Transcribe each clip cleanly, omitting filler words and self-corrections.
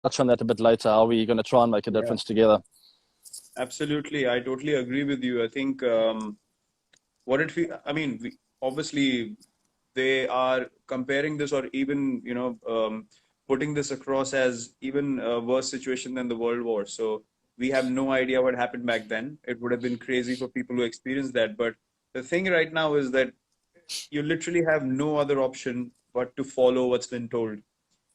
touch on that a bit later, how we're going to try and make a Yeah, difference together. absolutely. I totally agree with you. I think what it feel, I mean, obviously they are comparing this, or even putting this across as even a worse situation than the World War. So we have no idea what happened back then. It would have been crazy for people who experienced that. But the thing right now is that you literally have no other option but to follow what's been told.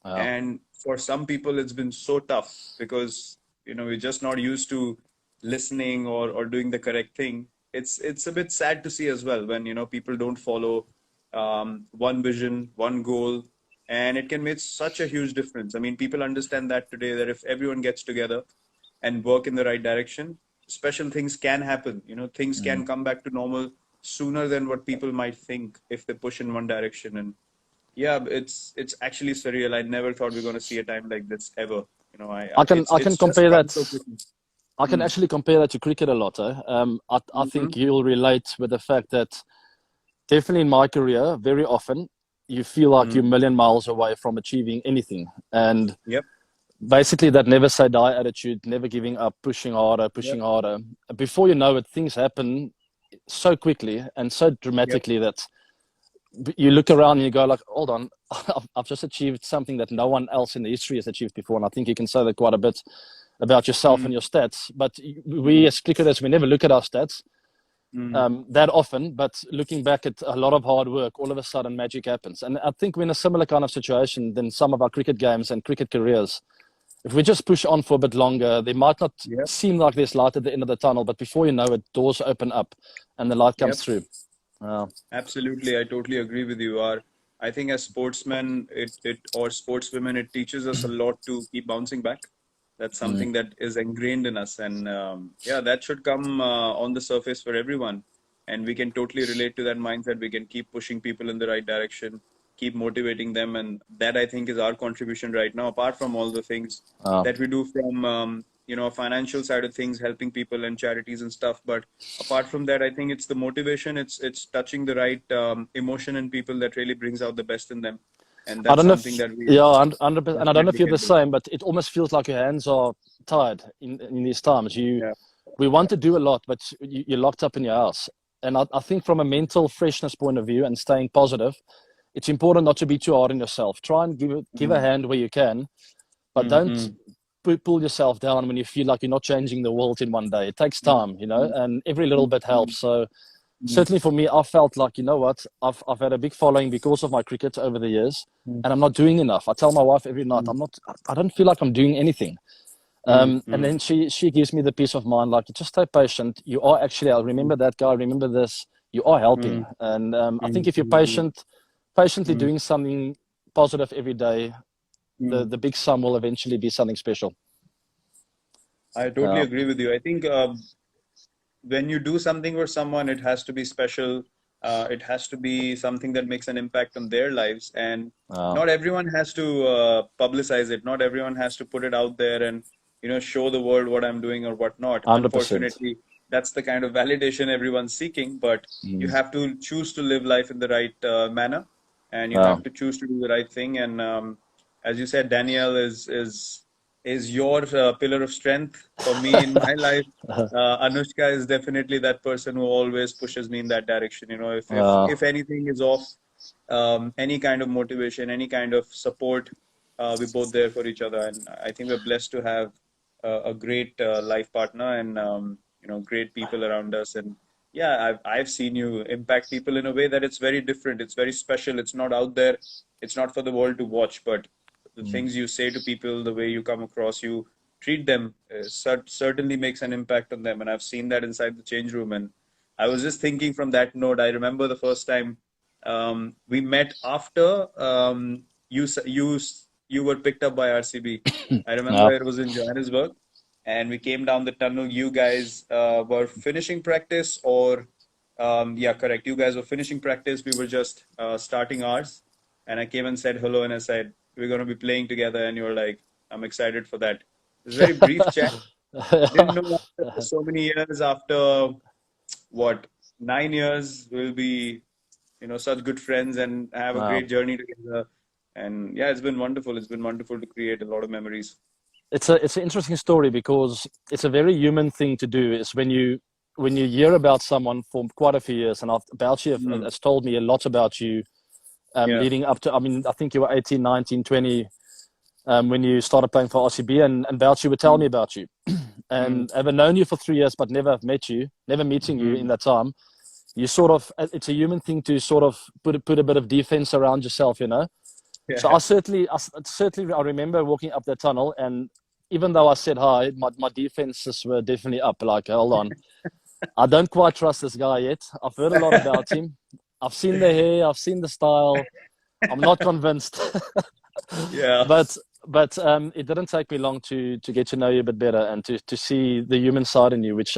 Yeah. And for some people, it's been so tough because we're just not used to listening or doing the correct thing. It's a bit sad to see as well when people don't follow one vision, one goal, and it can make such a huge difference. I mean, people understand that today, that if everyone gets together and work in the right direction, special things can happen. Things can Mm. come back to normal sooner than what people might think if they push in one direction. And yeah, it's actually surreal. I never thought we are going to see a time like this ever. I can I It's can just compare come that. so quickly. I can Mm. actually compare that to cricket a lot. I Mm-hmm. think you'll relate with the fact that definitely in my career, very often you feel like you're a Mm. million miles away from achieving anything. And Yep. basically that never say die attitude, never giving up, pushing harder, Yep. pushing harder. Before you know it, things happen so quickly and so Yep. dramatically that you look around and you go like, hold on, I've just achieved something that no one else in the history has achieved before. And I think you can say that quite a bit about yourself and Mm. your stats. But we Mm. as cricketers, we never look at our stats Mm. that often. But looking back at a lot of hard work, all of a sudden magic happens. And I think we're in a similar kind of situation than some of our cricket games and cricket careers. If we just push on for a bit longer, they might not Yep. seem like there's light at the end of the tunnel, but before you know it, doors open up and the light comes Yep. through. Uh, Absolutely. I totally agree with you. I think as sportsmen, it or sportswomen, it teaches us a lot to keep bouncing back. That's mm, something that is ingrained in us, and yeah, that should come on the surface for everyone. And we can totally relate to that mindset. We can keep pushing people in the right direction, keep motivating them, and that I think is our contribution right now. Apart from all the things uh, that we do from financial side of things, helping people and charities and stuff, but apart from that, I think it's the motivation. It's touching the right emotion in people that really brings out the best in them, and I that's don't know something if, that we yeah, and I don't know if definitely you're the can do. same, but it almost feels like your hands are tied in these times. Yeah, We yeah. want to do a lot, but you're locked up in your house. And I think from a mental freshness point of view and staying positive, it's important not to be too hard on yourself. Try and give a Mm, hand where you can, but mm, don't mm, pull yourself down when you feel like you're not changing the world in one day. It takes mm, time, mm, and every little mm, bit mm, helps. So mm, certainly for me, I felt like, what, I've had a big following because of my cricket over the years, mm, and I'm not doing enough. I tell my wife every night, mm, I don't feel like I'm doing anything. mm, And mm, then she gives me the peace of mind, like, just stay patient. You are actually, I remember that guy, remember this. You are helping, mm, and I think mm, if you're mm, patiently mm, doing something positive every day, mm. the big sum will eventually be something special. I totally Yeah, agree with you. I think when you do something for someone, it has to be special. It has to be something that makes an impact on their lives. And uh, not everyone has to publicize it. Not everyone has to put it out there and show the world what I'm doing or what not. 100%. Unfortunately, that's the kind of validation everyone's seeking. But you Mm. have to choose to live life in the right manner, and you Yeah. have to choose to do the right thing. And as you said, Danielle is your pillar of strength for me in my life. Anushka is definitely that person who always pushes me in that direction. Uh, If anything is off, any kind of motivation, any kind of support, we're both there for each other. And I think we're blessed to have a great life partner and great people around us. And yeah, I've seen you impact people in a way that it's very different. It's very special. It's not out there. It's not for the world to watch, but the mm. things you say to people, the way you come across, you treat them certainly makes an impact on them. And I've seen that inside the change room. And I was just thinking from that note, I remember the first time we met after you were picked up by RCB. I remember Yeah. it was in Johannesburg, and we came down the tunnel. You guys were finishing practice, or yeah, correct. You guys were finishing practice. We were just starting ours, and I came and said hello, and I said we're going to be playing together, and you were like, I'm excited for that. It was a very brief chat. Didn't know after so many years, after what, 9 years, we'll be such good friends and have a Wow. great journey together. And yeah, it's been wonderful. It's been wonderful to create a lot of memories. it's an interesting story because it's a very human thing to do. Is when you hear about someone for quite a few years, and about you Mm. has told me a lot about you Yeah. leading up to. I mean, I think you were 18, 19, 20 when you started playing for RCB, and Bouchy would tell Mm. me about you. Mm. And having known you for 3 years, but never met you, never meeting you in Mm. that time, you sort of, it's a human thing to sort of put a bit of defense around yourself, you know. So Yeah. I remember walking up the tunnel, and even though I said hi, my defenses were definitely up. Like, hold on, I don't quite trust this guy yet. I've heard a lot about him. I've seen the hair, I've seen the style. I'm not convinced. Yeah. but it didn't take me long to get to know you a bit better and to see the human side in you, which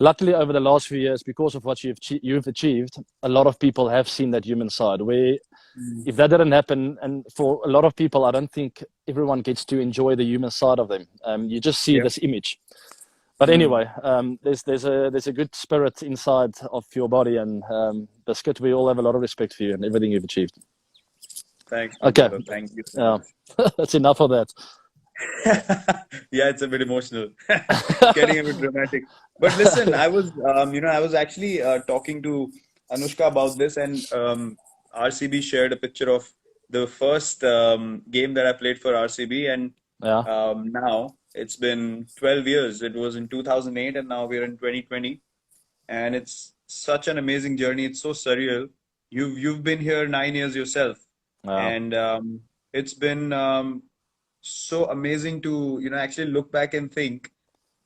luckily over the last few years, because of what you've achieved, a lot of people have seen that human side. Where Mm. if that didn't happen, and for a lot of people, I don't think everyone gets to enjoy the human side of them. You just see Yeah. this image. But Mm. anyway, there's a good spirit inside of your body, and Biscuit, we all have a lot of respect for you and everything you've achieved. Thanks, my Okay, brother. Thank you so yeah, much. that's enough of that. Yeah, it's a bit emotional. It's getting a bit dramatic. But listen, I was actually talking to Anushka about this, and RCB shared a picture of the first game that I played for RCB, and Yeah, now it's been 12 years. It was in 2008, and now we're in 2020, and it's such an amazing journey. It's so surreal. You've been here 9 years yourself, yeah, and it's been so amazing to actually look back and think.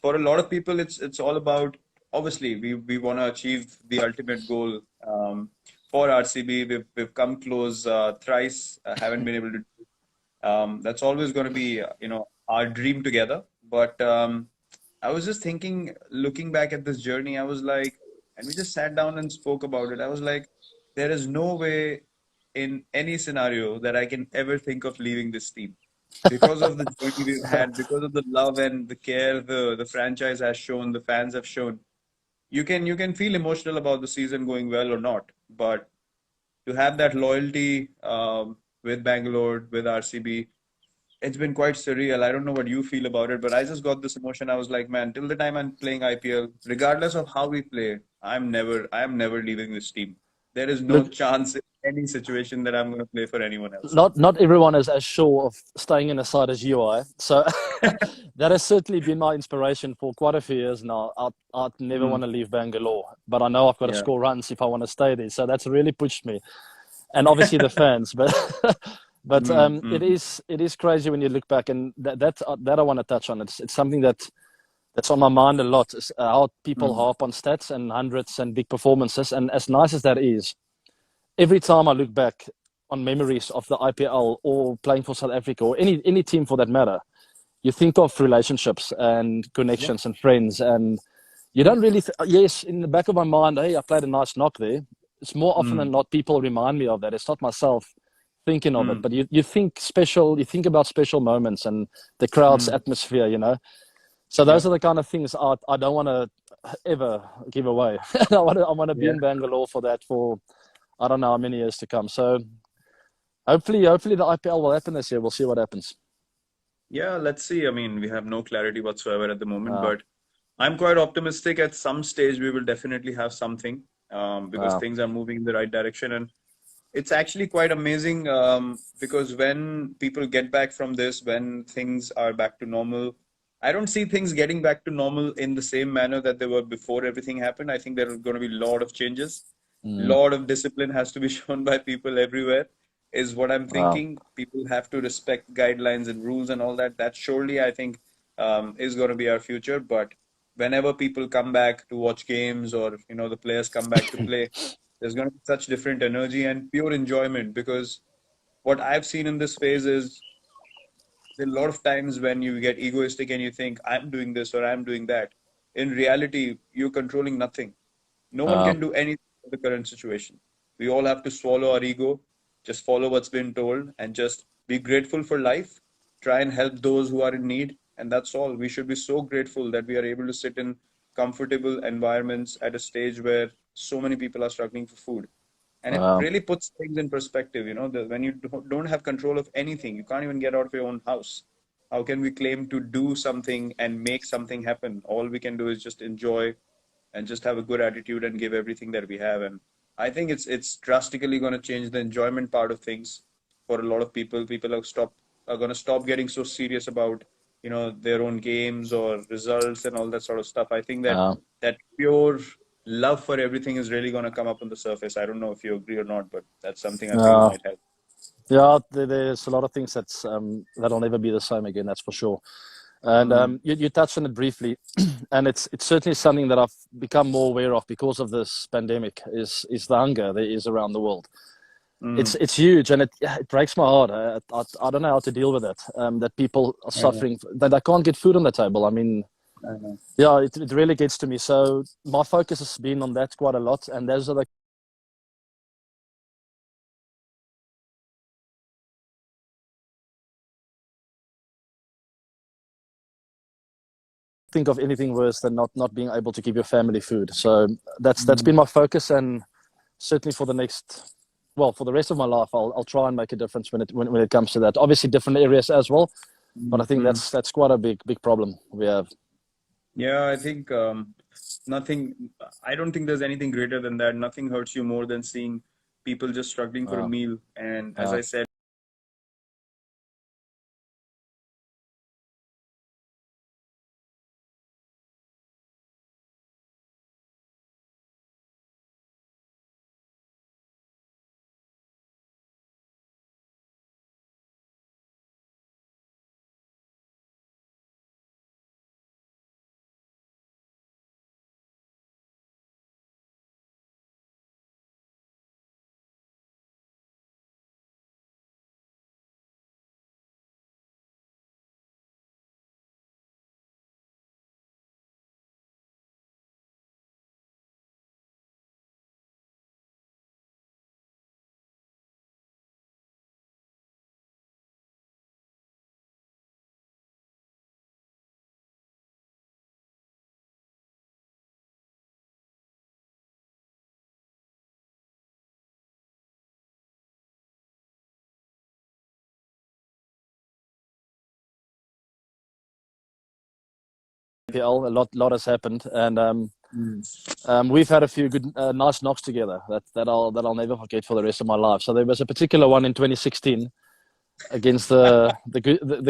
For a lot of people, it's all about, obviously we want to achieve the ultimate goal. For RCB, we've come close thrice, haven't been able to. That's always going to be our dream together. But I was just thinking, looking back at this journey, I was like, and we just sat down and spoke about it. I was like, there is no way in any scenario that I can ever think of leaving this team because of the journey we've had, because of the love and the care the franchise has shown, the fans have shown. You can feel emotional about the season going well or not, but to have that loyalty with Bangalore, with RCB, it's been quite surreal. I don't know what you feel about it, but I just got this emotion. I was like, man, till the time I'm playing IPL, regardless of how we play, I am never leaving this team. There is no look, chance in any situation that I'm going to play for anyone else. not everyone is as sure of staying in a side as you are. So that has certainly been my inspiration for quite a few years now. I'd never Mm. want to leave Bangalore, but I know I've got to Yeah. score runs if I want to stay there. So that's really pushed me, and obviously the fans. But Mm. it is crazy when you look back, and that I want to touch on. It's something that's on my mind a lot. Is how people Mm. harp on stats and hundreds and big performances, and as nice as that is, every time I look back on memories of the IPL or playing for South Africa or any team for that matter, you think of relationships and Yeah. connections and friends, and you Yeah. don't really. Yes, in the back of my mind, hey, I played a nice knock there. It's more often Mm. than not people remind me of that. It's not myself thinking of it, Mm. but you think special. You think about special moments and the crowd's Mm. atmosphere. So Yeah. those are the kind of things I don't want to ever give away. I want to be Yeah. in Bangalore for that for I don't know how many years to come. So hopefully the IPL will happen this year. We'll see what happens. Yeah. Let's see. I mean, we have no clarity whatsoever at the moment, Wow, but I'm quite optimistic. At some stage, we will definitely have something because wow, things are moving in the right direction. And it's actually quite amazing because when people get back from this, when things are back to normal, I don't see things getting back to normal in the same manner that they were before everything happened. I think there are going to be a lot of changes. mm, Lot of discipline has to be shown by people everywhere, is what I'm wow, thinking. People have to respect guidelines and rules and all that. That surely, I think, is going to be our future. But whenever people come back to watch games or, the players come back to play, there's going to be such different energy and pure enjoyment because what I've seen in this phase is there are a lot of times when you get egoistic and you think, I'm doing this or I'm doing that. In reality, you're controlling nothing. No one wow, can do anything in the current situation. We all have to swallow our ego, just follow what's been told, and just be grateful for life. Try and help those who are in need, and that's all. We should be so grateful that we are able to sit in comfortable environments at a stage where so many people are struggling for food. And it wow, really puts things in perspective, that when you don't have control of anything, you can't even get out of your own house. How can we claim to do something and make something happen? All we can do is just enjoy and just have a good attitude and give everything that we have. And I think it's drastically going to change the enjoyment part of things for a lot of people. People are going to stop getting so serious about their own games or results and all that sort of stuff. I think that Uh, that pure love for everything is really going to come up on the surface. I don't know if you agree or not, but that's something I feel uh, might help. yeah, there's a lot of things that'll never be the same again. That's for sure. And Mm, you touched on it briefly, and it's certainly something that I've become more aware of because of this pandemic. Is the hunger there is around the world. mm, It's huge, and it breaks my heart. I don't know how to deal with it. That people are I know, suffering, that they can't get food on the table. I mean, I know. yeah, it really gets to me. So my focus has been on that quite a lot, and those are the think of anything worse than not being able to give your family food. So that's Mm, been my focus, and certainly for the next, well, for the rest of my life, I'll try and make a difference when it comes to that. Obviously, different areas as well, but I mm, think mm. that's quite a big problem we have. Yeah, I think nothing, I don't think there's anything greater than that. Nothing hurts you more than seeing people just struggling for a Uh, meal. And as uh, I said, PL, a lot has happened, and mm, we've had a few good, nice knocks together that I'll never forget for the rest of my life. So there was a particular one in 2016 against the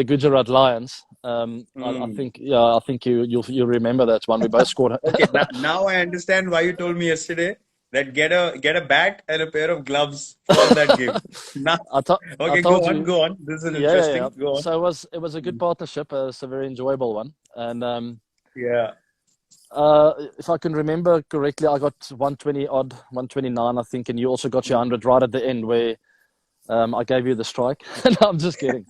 Gujarat Lions. I mm. think, yeah, I think you'll remember that one. We both scored. Okay, now I understand why you told me yesterday that get a bat and a pair of gloves for that game. Now, I okay, told go on, you, go on. This is yeah, yeah, yeah. interesting. Go on. So it was a good Mm. partnership. It's a very enjoyable one, and Yeah. if I can remember correctly, I got 120 odd, 129, I think, and you also got your 100 right at the end where I gave you the strike. No, I'm just kidding.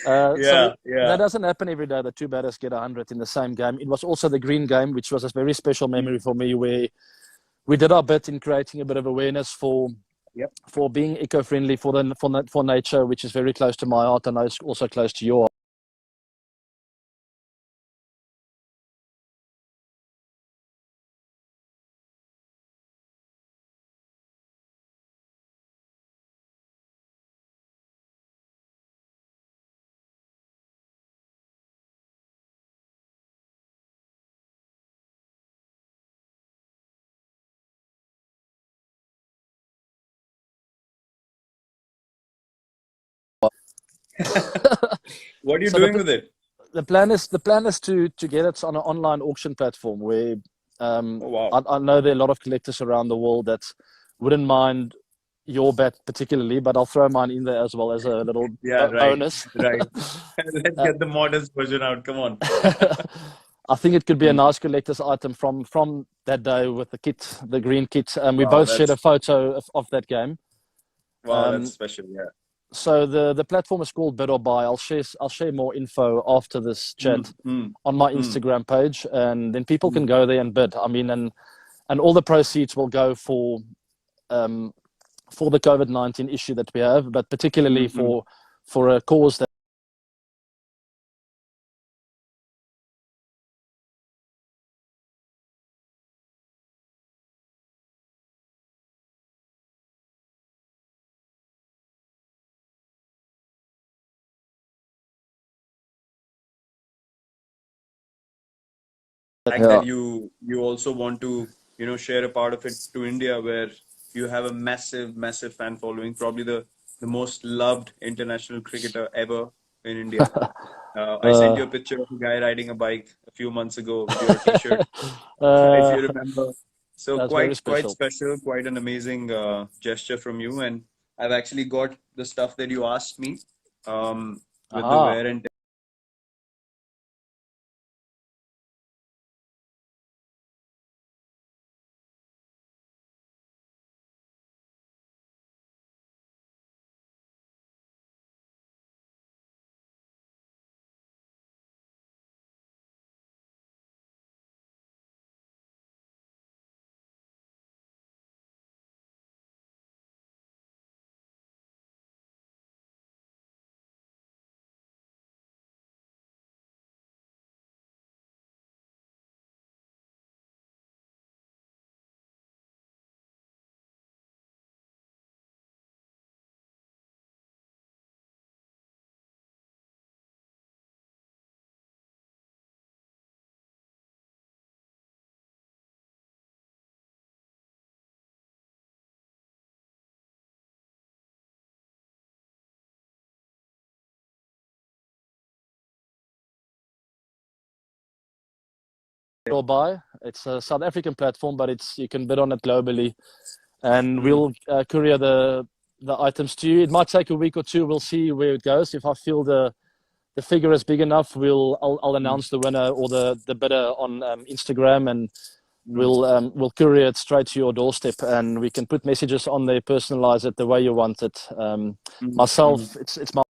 So Yeah, yeah. that doesn't happen every day that two batters get 100 in the same game. It was also the green game, which was a very special memory Mm. for me, where we did our bit in creating a bit of awareness Yep. for being eco-friendly for nature, which is very close to my heart. I know it's also close to your What are you so doing with it? the plan is to get it on an online auction platform where Oh, wow. I know there are a lot of collectors around the world that wouldn't mind your bet particularly, but I'll throw mine in there as well as a little Yeah, right, bonus. right. Let's uh, get the modest version out. Come on. I think it could be a Mm. nice collector's item from that day with the kit, the green kit. We Wow, both shared a that's photo of that game. wow, that's Um, special. Yeah. so the platform is called Bid or Buy. I'll share more info after this Mm, chat mm, on my mm, Instagram page, and then people can mm, go there and bid. I mean, and all the proceeds will go um, for the COVID-19 issue that we have, but particularly mm, mm. for a cause that fact that Yeah. you also want to share a part of it to India, where you have a massive fan following, probably the most loved international cricketer ever in India. I sent Uh, you a picture of a guy riding a bike a few months ago with your T-shirt, if uh, you remember. So that's very quite special. special, quite an amazing gesture from you. And I've actually got the stuff that you asked me, with the Aha. wear and Or buy. It's a South African platform, but it's you can bid on it globally, and Mm, we'll courier the items to you. It might take a week or two. We'll see where it goes. If I feel the figure is big enough, I'll mm, announce the winner or the bidder on Instagram, and mm, we'll courier it straight to your doorstep, and we can put messages on there, personalize it the way you want it. mm, mm. Myself, it's my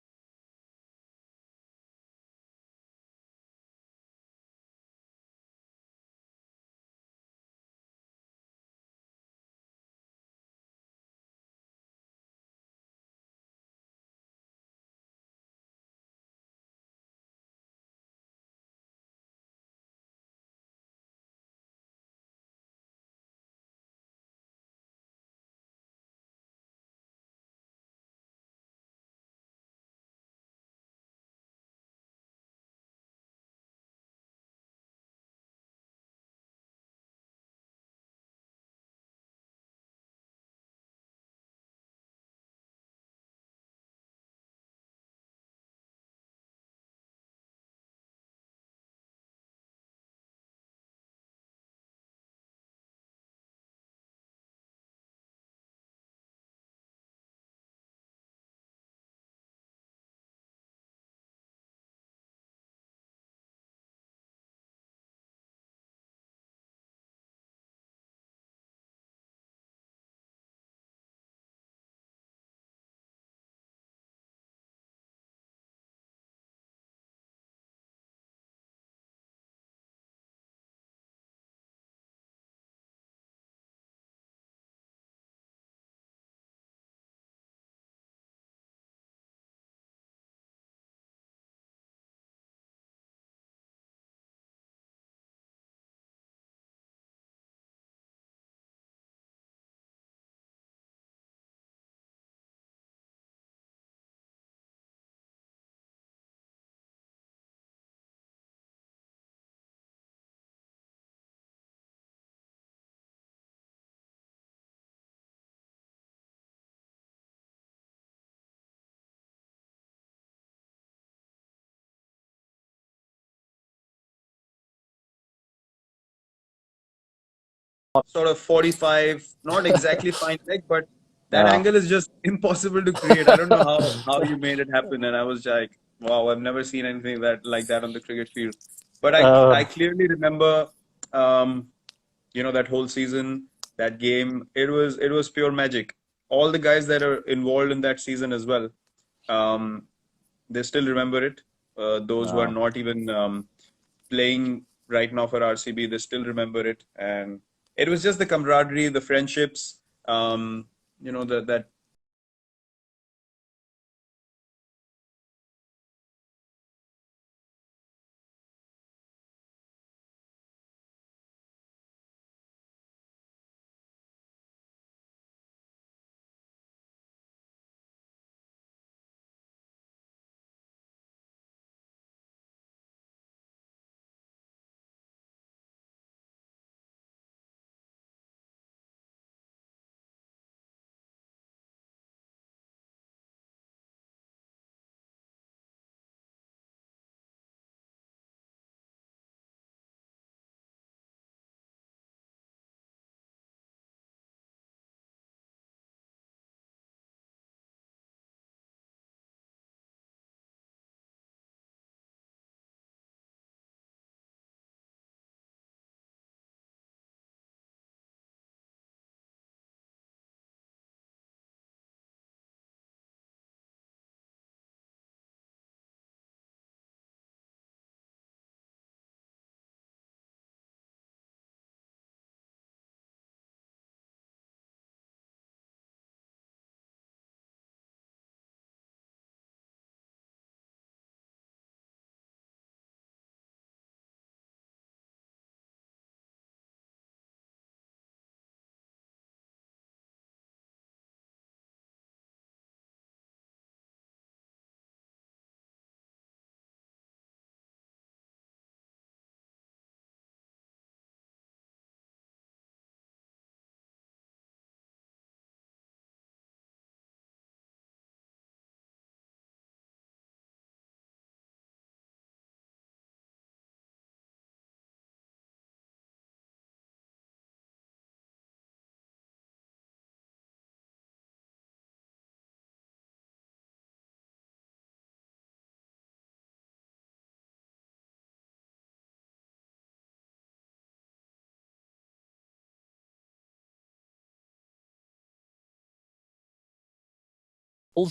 Sort of 45, not exactly fine leg, but that uh, angle is just impossible to create. I don't know how you made it happen. And I was like, wow, I've never seen anything that like that on the cricket field. But I uh, clearly remember, um, that whole season, that game. It was pure magic. All the guys that are involved in that season as well, um, they still remember it. Those who are uh, not even playing right now for RCB, they still remember it. And it was just the camaraderie, the friendships, that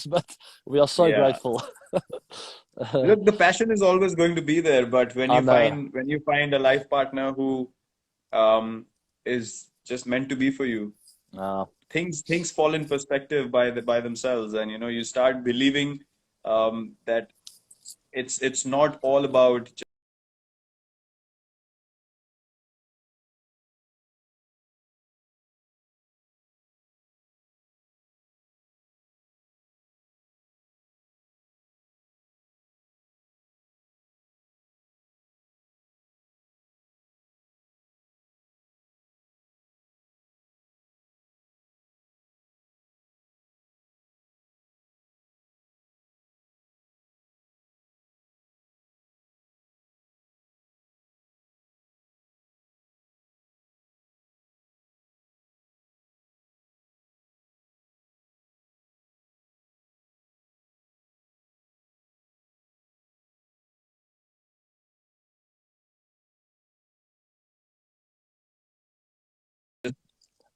but we are so Yeah. grateful. Look, the passion is always going to be there, but I know. when you find a life partner who is just meant to be for you, Uh, things fall in perspective by themselves, and you start believing that it's not all about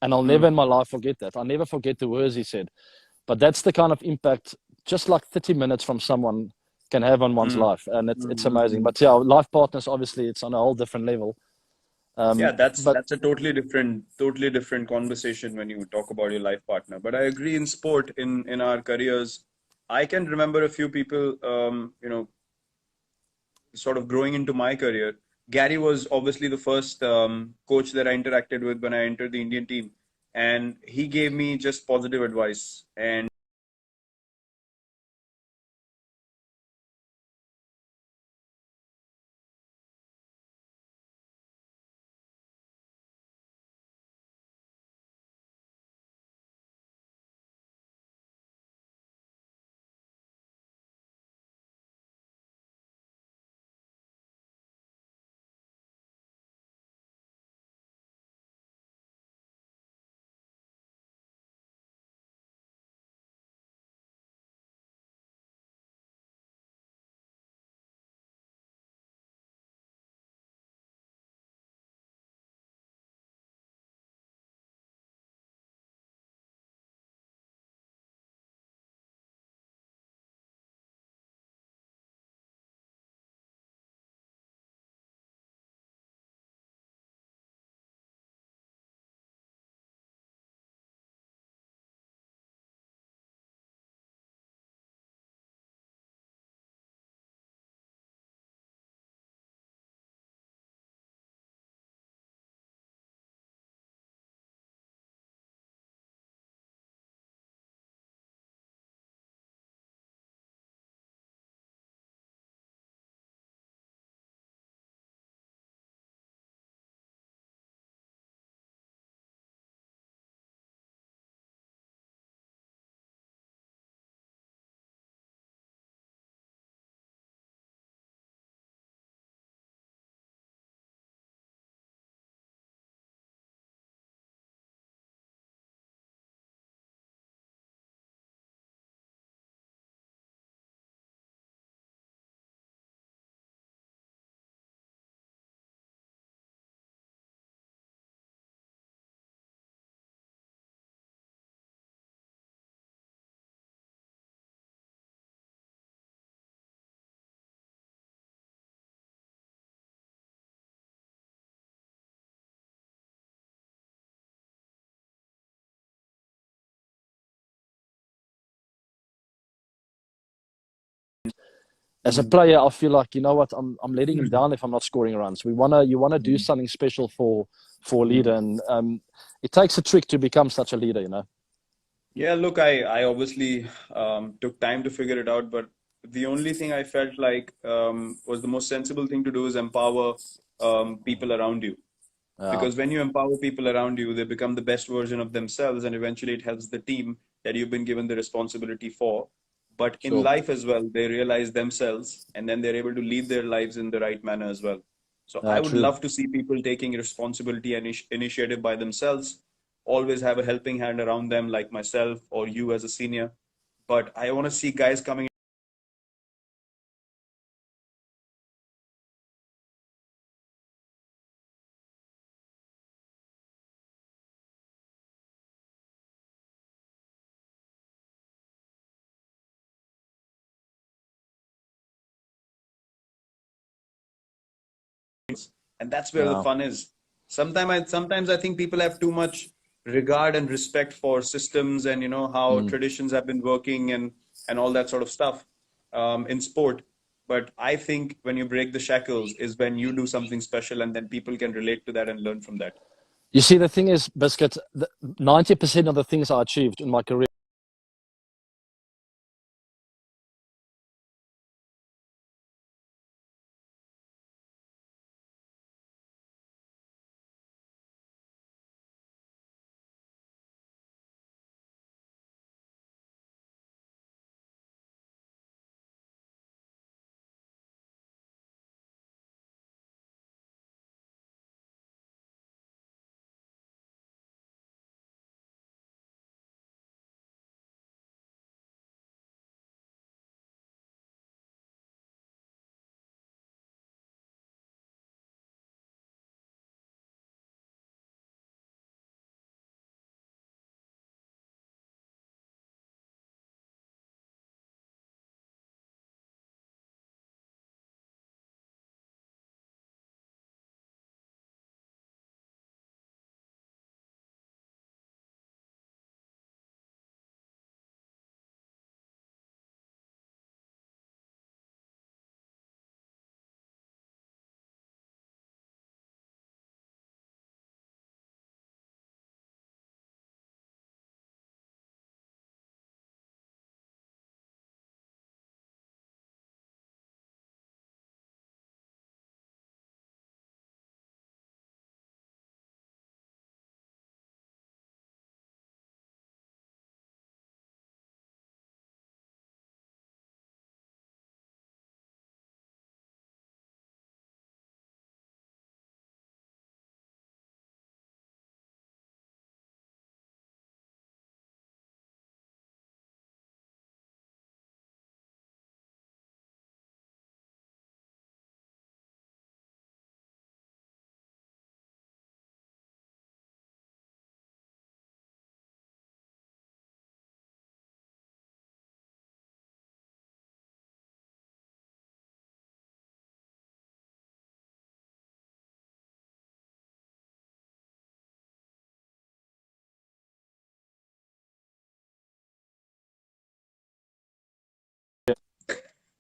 and I'll never Mm, in my life forget that. I'll never forget the words he said. But that's the kind of impact just like 30 minutes from someone can have on one's mm, life. And it's amazing. mm. But yeah, life partners, obviously, it's on a whole different level. Yeah, But that's a totally different conversation when you talk about your life partner. But I agree, in sport, in our careers, I can remember a few people, sort of growing into my career. Gary was obviously the first coach that I interacted with when I entered the Indian team, and he gave me just positive advice. And as a mm, player, I feel like, you know what, I'm letting him down if I'm not scoring runs. You wanna do mm, something special for a leader, mm. and it takes a trick to become such a leader, you know. Yeah, look, I obviously took time to figure it out, but the only thing I felt like was the most sensible thing to do is empower people around you. Yeah, Because when you empower people around you, they become the best version of themselves, and eventually it helps the team that you've been given the responsibility for. But in sure. life as well, they realize themselves, and then they're able to lead their lives in the right manner as well. So I would True. love to see people taking responsibility and initiative by themselves, always have a helping hand around them, like myself or you as a senior. But I want to see guys coming and that's where the Yeah. fun is. Sometimes I think people have too much regard and respect for systems and how Mm. traditions have been working and all that sort of stuff in sport. But I think when you break the shackles is when you do something special, and then people can relate to that and learn from that. You see, the thing is, Biscuit, 90% of the things I achieved in my career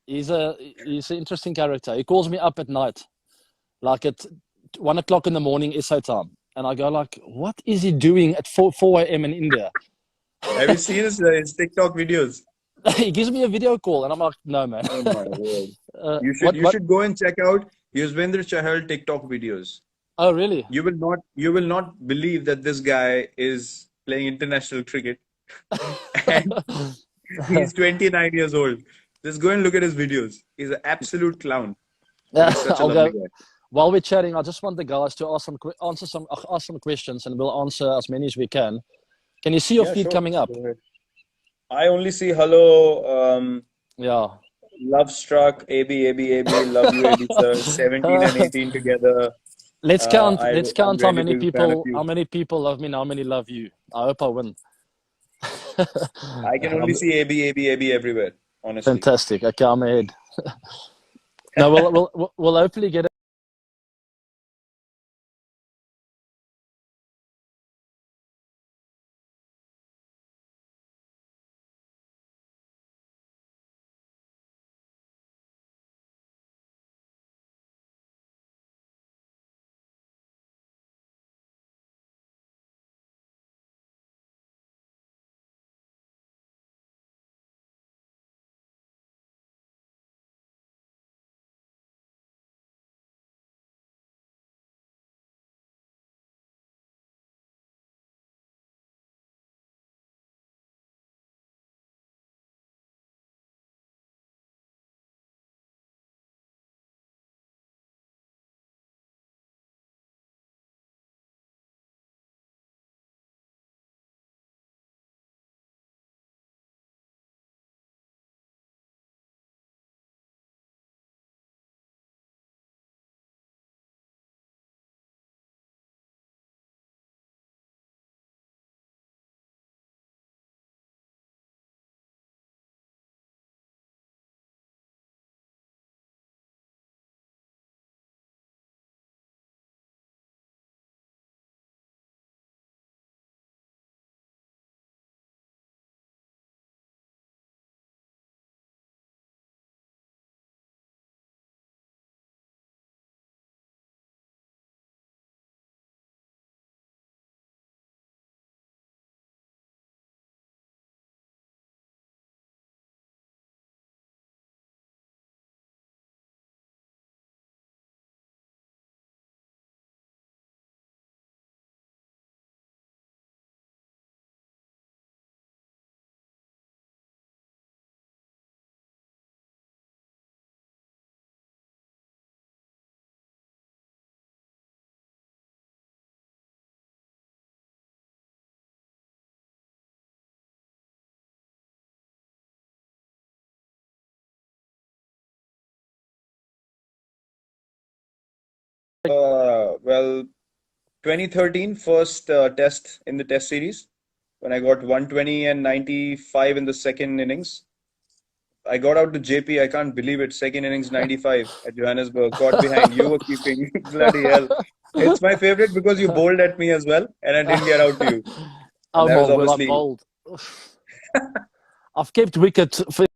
he's an interesting character. He calls me up at night, like at 1 o'clock in the morning SA time, and I go like, "What is he doing at 4 a.m. in India?" Have you seen his TikTok videos? He gives me a video call, and I'm like, "No, man. Oh my word! uh, You should what? you What? should go and check out Yuzvendra Chahal TikTok videos. Oh, really?" You will not believe that this guy is playing international cricket and he's 29 years old. Just go and look at his videos. He's an absolute clown, but Yeah, he's such a I'll lovely go. guy. While we're chatting, I just want the guys to ask some questions, and we'll answer as many as we can. Can you see your Yeah, feed sure. coming up? Go ahead. I only see hello, Yeah. love struck, AB, AB, AB, love you, AB sir, 17 and 18 together. Let's count. Let's I'm count how really many big fan of people. you. How many people love me? And how many love you? I hope I win. I can only see AB, AB, AB everywhere, honestly. Fantastic. Okay, I'm ahead. No, we'll hopefully get Well, 2013 first test in the test series when I got 120 and 95 in the second innings. I got out to JP. I can't believe it. Second innings 95 at Johannesburg. Got behind. You were keeping. Bloody hell. It's my favorite because you bowled at me as well, and I didn't get out to you. And Oh, that was well, I obviously bowled. I've kept wicket for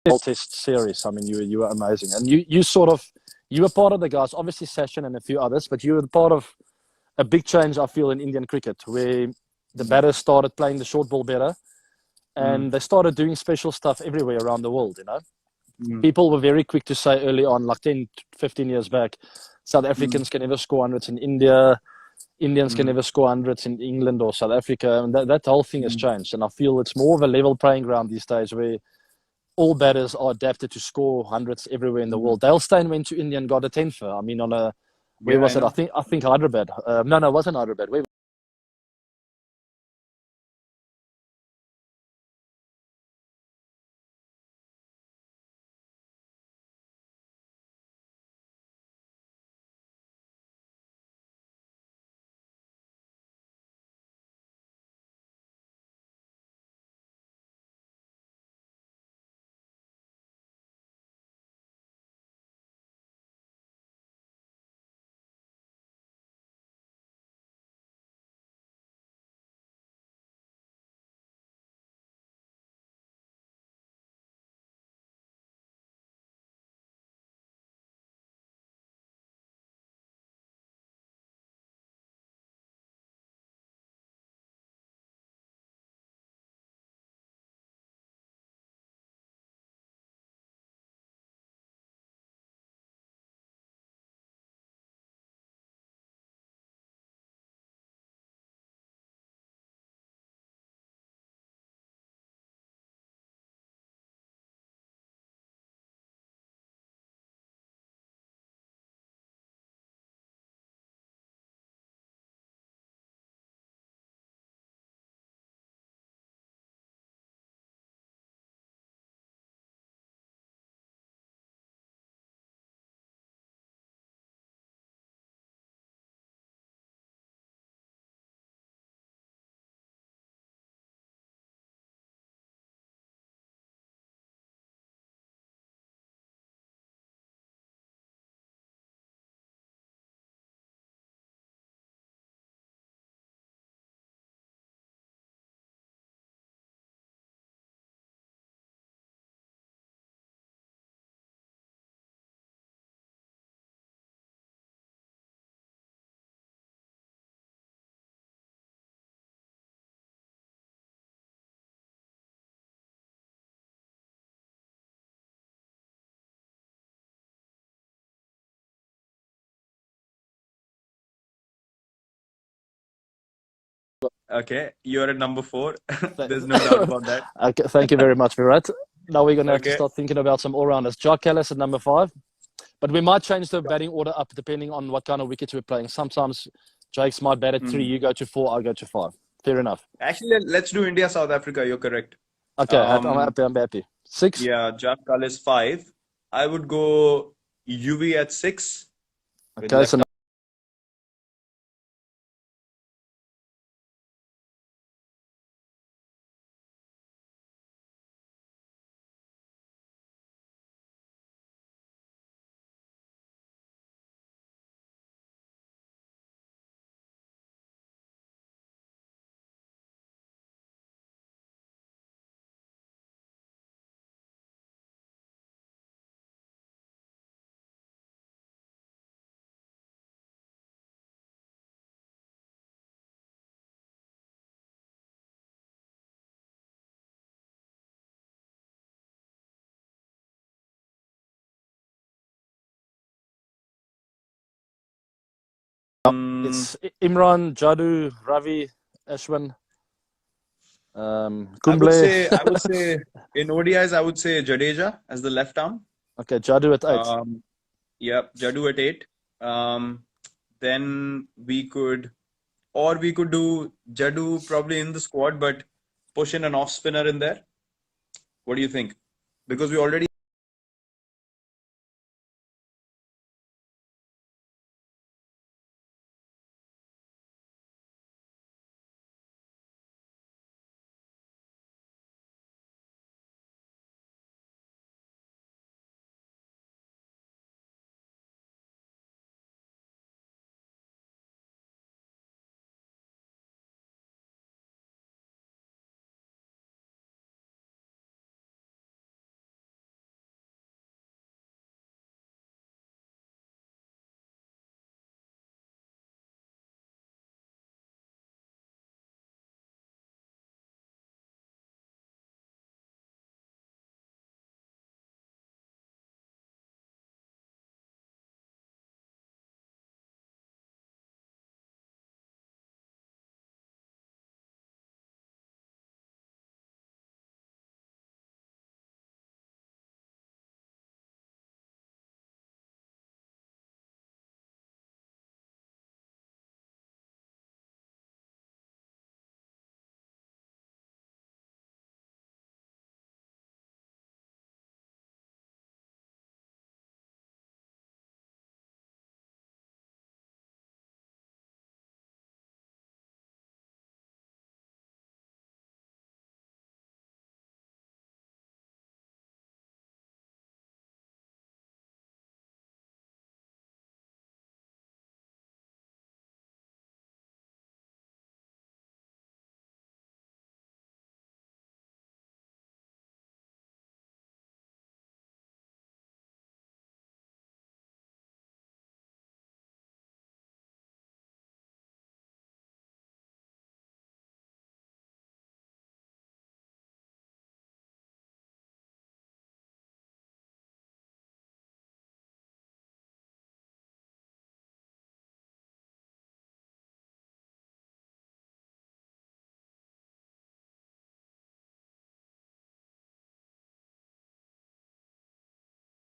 the test series. I mean, you were amazing, and you were part of the guys. Obviously, Sachin and a few others, but you were part of a big change. I feel in Indian cricket where the batters started playing the short ball better, mm, and they started doing special stuff everywhere around the world. mm, People were very quick to say early on, like 10, 15 years back, South mm, Africans can never score hundreds in India. Indians can mm, never score hundreds in England or South Africa. And that whole thing has mm, changed. And I feel it's more of a level playing ground these days where all batters are adapted to score hundreds everywhere in the mm. world. Dale Steyn went to India and got a tenfer. I mean, on a where Yeah, I was it? know. I think Hyderabad. No, it wasn't Hyderabad. Where Okay, you're at number 4. Th- There's no doubt about that. Okay, thank you very much, Virat. Now we're going to have to Okay. start thinking about some all-rounders. Jock Callis at number 5. But we might change the batting order up depending on what kind of wickets we're playing. Sometimes Jake's might bat at 3, Hmm. you go to 4, I go to 5. Fair enough. Actually, let's do India, South Africa. You're correct. Okay, I'm Um, happy. I'm happy. 6. yeah, Jack Cullis 5. I would go UV at 6 with Okay, so left arm. it's Imran, Jadu, Ravi, Ashwin, Kumble. I would say in ODIs, I would say Jadeja as the left arm. Okay, Jadu at 8. Um, yeah, Jadu at 8. Um, then we could do Jadu probably in the squad, but push in an off spinner in there. What do you think? Because we already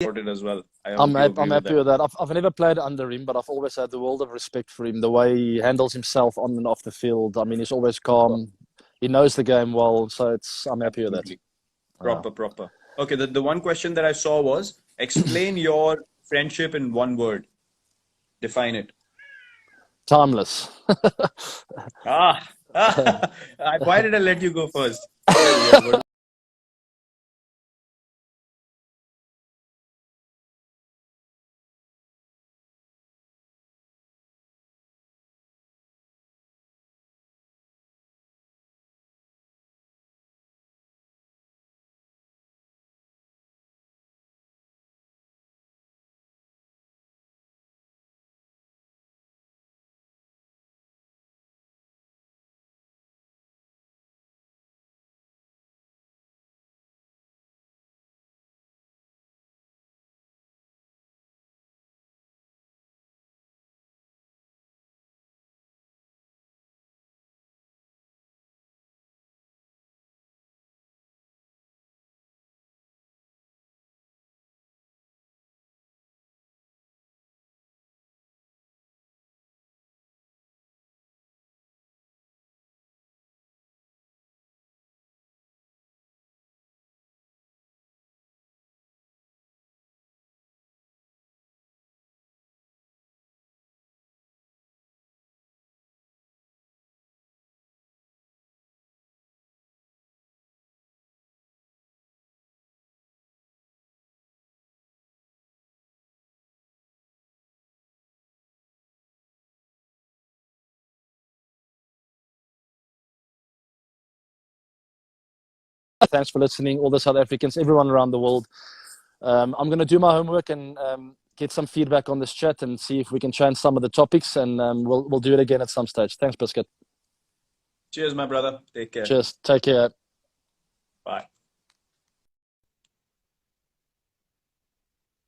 sorted as well. I hope you I'm agree with happy that. with that. I've never played under him, but I've always had the world of respect for him. The way he handles himself on and off the field. I mean, he's always calm. He knows the game well, so I'm happy with that. Absolutely. Proper. Okay, the one question that I saw was explain your friendship in one word. Define it. Timeless. Ah, why did I let you go first? Well, yeah, what thanks for listening. All the South Africans, everyone around the world. I'm going to do my homework and get some feedback on this chat and see if we can change some of the topics, and we'll do it again at some stage. Thanks, Biscuit. Cheers, my brother. Take care. Cheers. Take care.